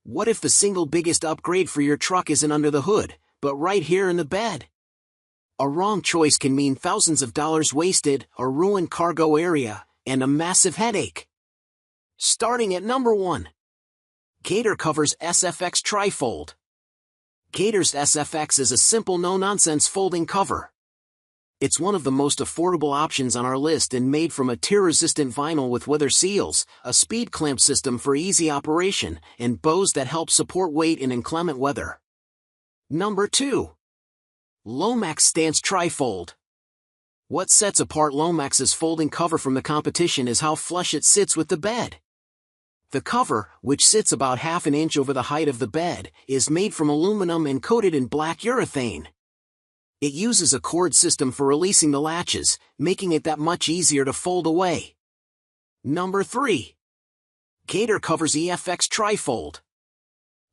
What if the single biggest upgrade for your truck isn't under the hood, but right here in the bed? A wrong choice can mean thousands of dollars wasted, a ruined cargo area, and a massive headache. Starting at number 1. Gator covers SFX Trifold. Gator's SFX is a simple no-nonsense folding cover. It's one of the most affordable options on our list and made from a tear-resistant vinyl with weather seals, a speed clamp system for easy operation, and bows that help support weight in inclement weather. Number 2. Lomax Stance Trifold. What sets apart Lomax's folding cover from the competition is how flush it sits with the bed. The cover, which sits about half an inch over the height of the bed, is made from aluminum and coated in black urethane. It uses a cord system for releasing the latches, making it that much easier to fold away. Number 3. Gator covers EFX Trifold.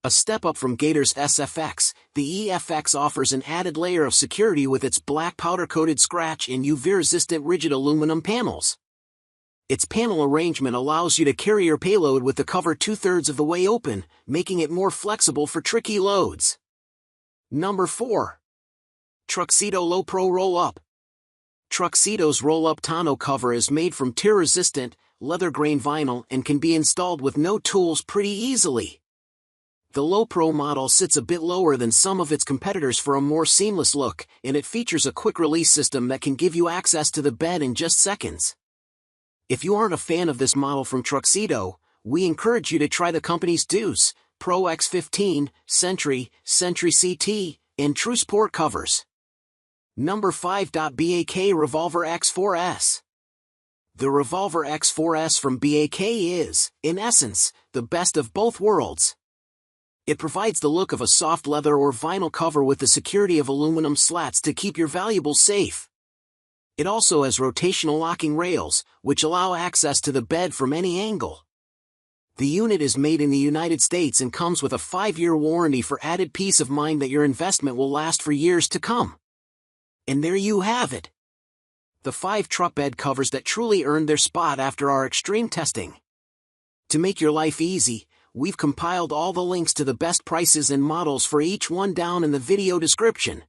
A step up from Gator's SFX, the EFX offers an added layer of security with its black powder-coated scratch and UV-resistant rigid aluminum panels. Its panel arrangement allows you to carry your payload with the cover 2/3 of the way open, making it more flexible for tricky loads. Number 4. TruXedo Low Pro Roll-Up. TruXedo's roll-up tonneau cover is made from tear-resistant, leather-grain vinyl and can be installed with no tools pretty easily. The Low Pro model sits a bit lower than some of its competitors for a more seamless look, and it features a quick-release system that can give you access to the bed in just seconds. If you aren't a fan of this model from TruXedo, we encourage you to try the company's Deuce, Pro X15, Sentry, Sentry CT, and True Sport covers. Number 5. BAK Revolver X4s. The Revolver X4s from BAK is, in essence, the best of both worlds. It provides the look of a soft leather or vinyl cover with the security of aluminum slats to keep your valuables safe. It also has rotational locking rails, which allow access to the bed from any angle. The unit is made in the United States and comes with a 5-year warranty for added peace of mind that your investment will last for years to come. And there you have it. The 5 truck bed covers that truly earned their spot after our extreme testing. To make your life easy, we've compiled all the links to the best prices and models for each one down in the video description.